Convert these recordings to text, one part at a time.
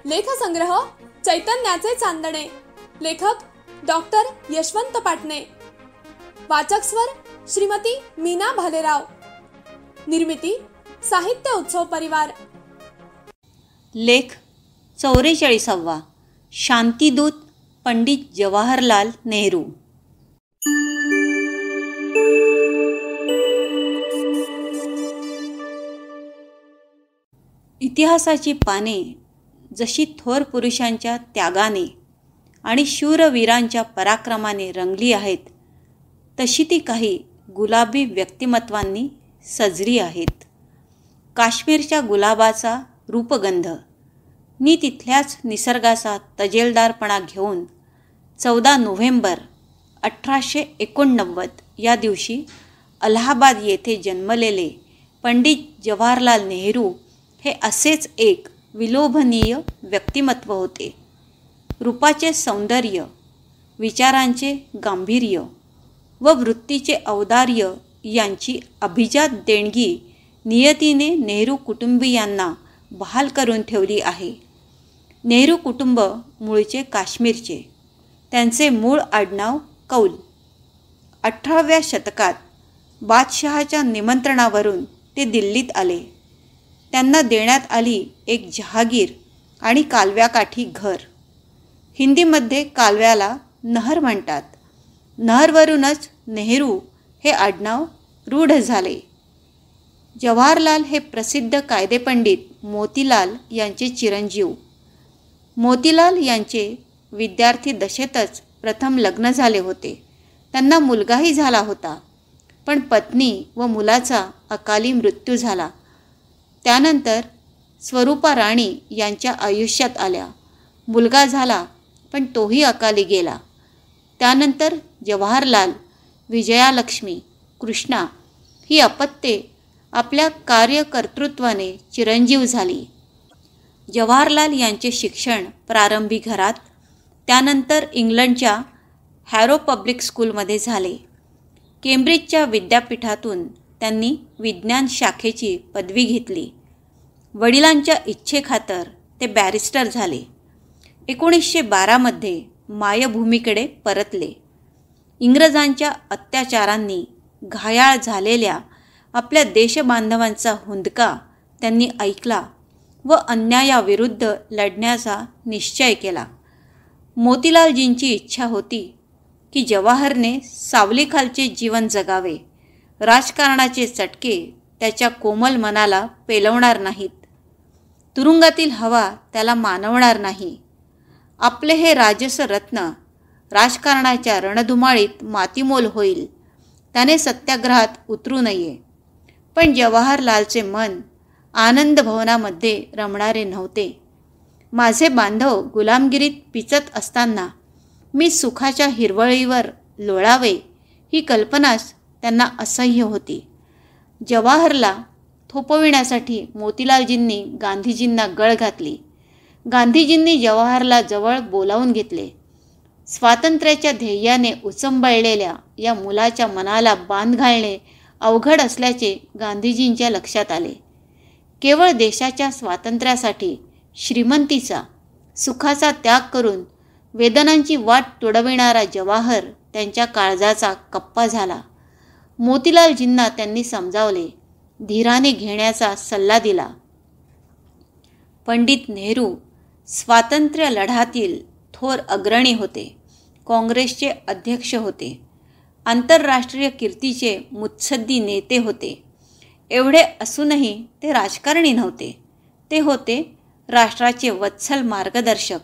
लेखसंग्रह चैतन्याचे चांदणे. लेखक डॉक्टर यशवंत पाटणे. वाचक स्वर श्रीमती मीना भालेराव. निर्मिती साहित्य उत्सव परिवार. लेख 44वा. शांतीदूत पंडित जवाहरलाल नेहरू. इतिहासाची पाने जशी थोर पुरुषांच्या त्यागाने आणि शूरवीरांच्या पराक्रमाने रंगली आहेत, तशी ती काही गुलाबी व्यक्तिमत्वांनी सजली आहेत. काश्मीरच्या गुलाबाचा रूपगंध मी तिथल्याच निसर्गाचा तजेलदारपणा घेऊन 14 नोव्हेंबर 1889 या दिवशी अलाहाबाद येथे जन्मलेले पंडित जवाहरलाल नेहरू हे असेच एक विलोभनीय व्यक्तिमत्व होते. रूपाचे सौंदर्य, विचारांचे गांभीर्य व वृत्तीचे औदार्य यांची अभिजात देणगी नियतीने नेहरू कुटुंबीयांना बहाल करून ठेवली आहे. नेहरू कुटुंब मूळचे काश्मीरचे. त्यांचे मूळ आडनाव कौल. 18व्या शतकात बादशहाच्या निमंत्रणावरून ते दिल्लीत आले. त्यांना देण्यात आली एक जहागीर आणि कालव्याकाठी घर. हिंदीमध्ये कालव्याला नहर म्हणतात. नहरवरूनच नेहरू हे आडनाव रूढ झाले. जवाहरलाल हे प्रसिद्ध कायदेपंडित मोतीलाल यांचे चिरंजीव. मोतीलाल यांचे विद्यार्थी दशेतच प्रथम लग्न झाले होते. त्यांना मुलगाही झाला होता, पण पत्नी व मुलाचा अकाली मृत्यू झाला. त्यानंतर स्वरूपा राणी यांच्या आयुष्यात आल्या. मुलगा झाला, पण तोही अकाली गेला. त्यानंतर जवाहरलाल, विजयालक्ष्मी, कृष्णा ही अपत्ये आपल्या कार्यकर्तृत्वाने चिरंजीव झाली. जवाहरलाल यांचे शिक्षण प्रारंभी घरात, त्यानंतर इंग्लंडच्या हॅरो पब्लिक स्कूलमध्ये झाले. केम्ब्रिजच्या विद्यापीठातून त्यांनी विज्ञान शाखेची पदवी घेतली. वडिलांच्या इच्छेखातर ते बॅरिस्टर झाले. 1912 मायभूमीकडे परतले. इंग्रजांच्या अत्याचारांनी घायाळ झालेल्या आपल्या देशबांधवांचा हुंदका त्यांनी ऐकला व अन्यायाविरुद्ध लढण्याचा निश्चय केला. मोतीलालजींची इच्छा होती की जवाहरने सावलीखालचे जीवन जगावे. राजकारणाचे चटके त्याच्या कोमल मनाला पेलवणार नाहीत. तुरुंगातील हवा त्याला मानवणार नाही. आपले हे राजस रत्न राजकारणाच्या रणधुमाळीत मातीमोल होईल. त्याने सत्याग्रहात उतरू नये. पण जवाहरलालचे मन आनंद भवनामध्ये रमणारे नव्हते. माझे बांधव गुलामगिरीत पिचत असताना मी सुखाच्या हिरवळीवर लोळावे ही कल्पनाच त्यांना असह्य होती. जवाहरला थोपविण्यासाठी मोतीलालजींनी गांधीजींना गळ घातली. गांधीजींनी जवाहरला जवळ बोलावून घेतले. स्वातंत्र्याच्या ध्येयाने उचंबळलेल्या या मुलाच्या मनाला बांध घालणे अवघड असल्याचे गांधीजींच्या लक्षात आले. केवळ देशाच्या स्वातंत्र्यासाठी श्रीमंतीचा, सुखाचा त्याग करून वेदनांची वाट तुडविणारा जवाहर त्यांच्या काळजाचा कप्पा झाला. मोतीलालजींना त्यांनी समजावले, धीराने घेण्याचा सल्ला दिला. पंडित नेहरू स्वातंत्र्य लढ्यातील थोर अग्रणी होते. काँग्रेसचे अध्यक्ष होते. आंतरराष्ट्रीय कीर्तीचे मुत्सद्दी नेते होते. एवढे असूनही ते राजकारणी नव्हते. ते होते राष्ट्राचे वत्सल मार्गदर्शक,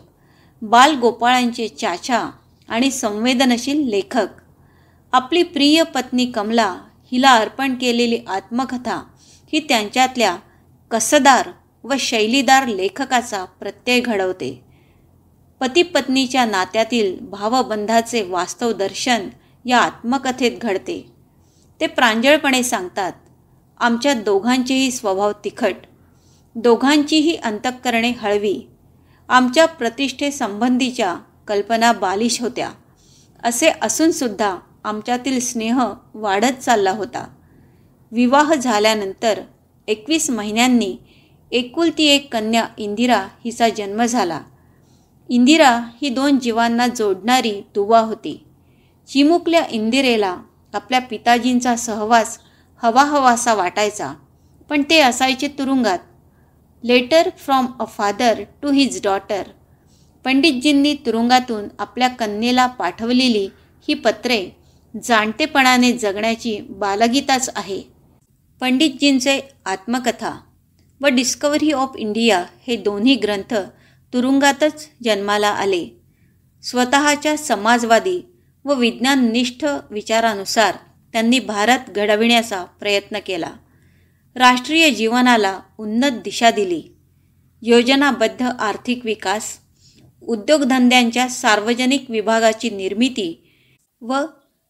बालगोपाळांचे चाचा आणि संवेदनशील लेखक. आपली प्रिय पत्नी कमला हिला अर्पण केलेली आत्मकथा ही त्यांच्यातल्या कसदार व शैलीदार लेखकाचा प्रत्यय घडवते. पती-पत्नीच्या नात्यातील भावबंधाचे वास्तव दर्शन या आत्मकथेत घडते. ते प्रांजळपणे सांगतात, आमच्या दोघांचेही स्वभाव तिखट, दोघांचीही अंतःकरणे हळवी, आमच्या प्रतिष्ठेसंबंधीच्या कल्पना बालिश होत्या. असे असूनसुद्धा आमच्यातील स्नेह वाढत चालला होता. विवाह झाल्यानंतर 21 महिन्यांनी एकुलती एक कन्या इंदिरा हिचा जन्म झाला. इंदिरा ही 2 जीवांना जोडणारी दुवा होती. चिमुकल्या इंदिरेला आपल्या पिताजींचा सहवास हवाहवासा वाटायचा, पण ते असायचे तुरुंगात. Letter from a father to his daughter. पंडितजींनी तुरुंगातून आपल्या कन्येला पाठवलेली ही पत्रे जाणतेपणाने जगण्याची बालगीताच आहे. पंडितजींचे आत्मकथा व डिस्कव्हरी ऑफ इंडिया हे दोन्ही ग्रंथ तुरुंगातच जन्माला आले. स्वतःच्या समाजवादी व विज्ञाननिष्ठ विचारानुसार त्यांनी भारत घडविण्याचा प्रयत्न केला. राष्ट्रीय जीवनाला उन्नत दिशा दिली. योजनाबद्ध आर्थिक विकास, उद्योगधंद्यांच्या सार्वजनिक विभागाची निर्मिती व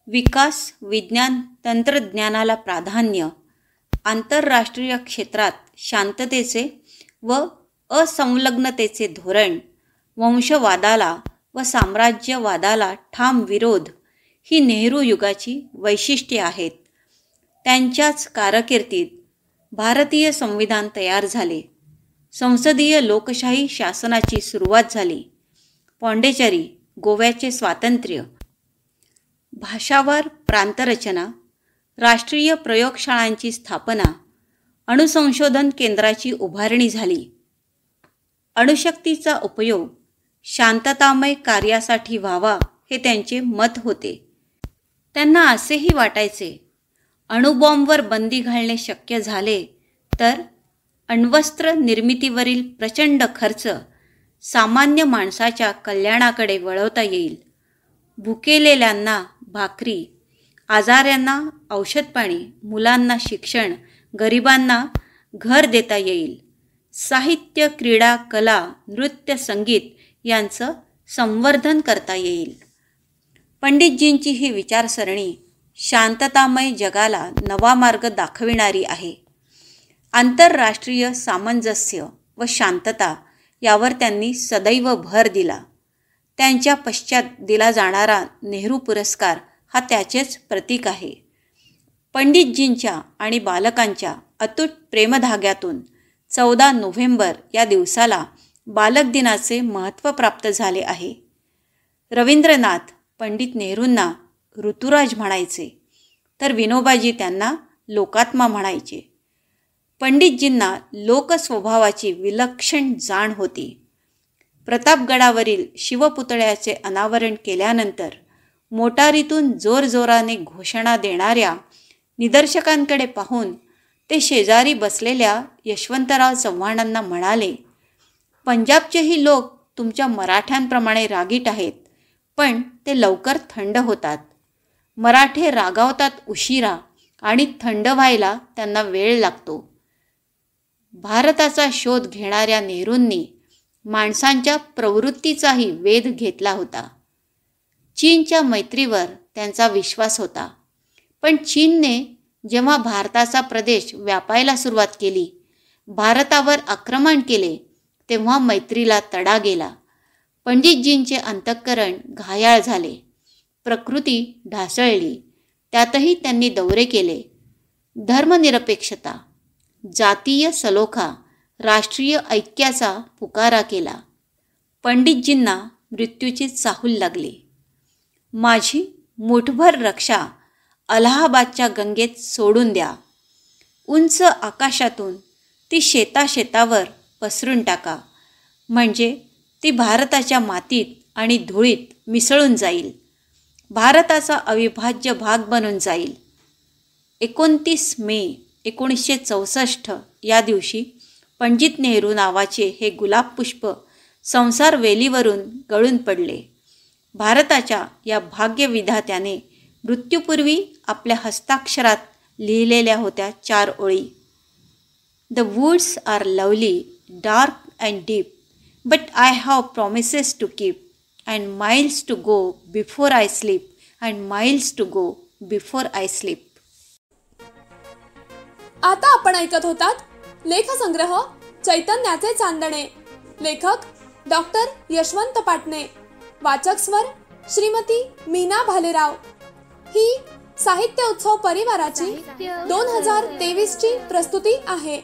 विकास, विज्ञान तंत्रज्ञानाला प्राधान्य, आंतरराष्ट्रीय क्षेत्रात शांततेचे व असंलग्नतेचे धोरण, वंशवादाला व साम्राज्यवादाला ठाम विरोध ही नेहरू युगाची वैशिष्ट्ये आहेत. त्यांच्याच कारकिर्दीत भारतीय संविधान तयार झाले. संसदीय लोकशाही शासनाची सुरुवात झाली. पॉंडिचेरी, गोव्याचे स्वातंत्र्य, भाषावार प्रांतरचना, राष्ट्रीय प्रयोगशाळांची स्थापना, अणुसंशोधन केंद्राची उभारणी झाली. अणुशक्तीचा उपयोग शांततामय कार्यासाठी व्हावा हे त्यांचे मत होते. त्यांना असेही वाटायचे, अणुबॉम्बवर बंदी घालणे शक्य झाले तर अण्वस्त्र निर्मितीवरील प्रचंड खर्च सामान्य माणसाच्या कल्याणाकडे वळवता येईल. भुकेलेल्यांना भाकरी, आजाऱ्यांना औषधपाणी, मुलांना शिक्षण, गरिबांना घर देता येईल. साहित्य, क्रीडा, कला, नृत्य, संगीत यांचं संवर्धन करता येईल. पंडितजींची ही विचारसरणी शांततामय जगाला नवा मार्ग दाखविणारी आहे. आंतरराष्ट्रीय सामंजस्य व शांतता यावर त्यांनी सदैव भर दिला. त्यांच्या पश्चात दिला जाणारा नेहरू पुरस्कार हा त्याचेच प्रतीक आहे. पंडितजींच्या आणि बालकांच्या अतूट प्रेमधाग्यातून 14 नोव्हेंबर या दिवसाला बालक दिनाचे महत्त्व प्राप्त झाले आहे. रवींद्रनाथ पंडित नेहरूंना ऋतुराज म्हणायचे, तर विनोबाजी त्यांना लोकात्मा म्हणायचे. पंडितजींना लोकस्वभावाची विलक्षण जाण होती. प्रतापगडावरील शिवपुतळ्याचे अनावरण केल्यानंतर मोटारीतून जोरजोराने घोषणा देणाऱ्या निदर्शकांकडे पाहून ते शेजारी बसलेल्या यशवंतराव चव्हाणांना म्हणाले, पंजाबचेही लोक तुमच्या मराठ्यांप्रमाणे रागीट आहेत, पण ते लवकर थंड होतात. मराठे रागावतात उशिरा आणि थंड व्हायला त्यांना वेळ लागतो. भारताचा शोध घेणाऱ्या नेहरूंनी माणसांच्या प्रवृत्तीचाही वेध घेतला होता. चीनच्या मैत्रीवर त्यांचा विश्वास होता, पण चीनने जेव्हा भारताचा प्रदेश व्यापायला सुरुवात केली, भारतावर आक्रमण केले, तेव्हा मैत्रीला तडा गेला. पंडितजींचे अंतःकरण घायाळ झाले, प्रकृती ढासळली. त्यातही त्यांनी दौरे केले. धर्मनिरपेक्षता, जातीय सलोखा, राष्ट्रीय ऐक्याचा पुकारा केला. पंडितजींना मृत्यूची चाहूल लागली. माझी मुठभर रक्षा अलाहाबादच्या गंगेत सोडून द्या. उंच आकाशातून ती शेताशेतावर पसरून टाका, म्हणजे ती भारताच्या मातीत आणि धुळीत मिसळून जाईल, भारताचा अविभाज्य भाग बनून जाईल. 29 मे 1964 या दिवशी पंडित नेहरू नावाचे हे गुलाबपुष्प संसार वेलीवरून गळून पडले. भारताच्या या भाग्यविधात्याने मृत्यूपूर्वी आपल्या हस्ताक्षरात लिहिलेल्या होत्या 4 ओळी. The woods are lovely, dark and deep, but I have promises to keep, and miles to go before I sleep, and miles to go before I sleep. आता आपण ऐकत होतात लेखसंग्रह चैतन्याचे चांदणे. लेखक डॉक्टर यशवंत पाटणे. वाचक स्वर श्रीमती मीना भालेराव. ही साहित्य उत्सव परिवाराची 2023 ची प्रस्तुती आहे.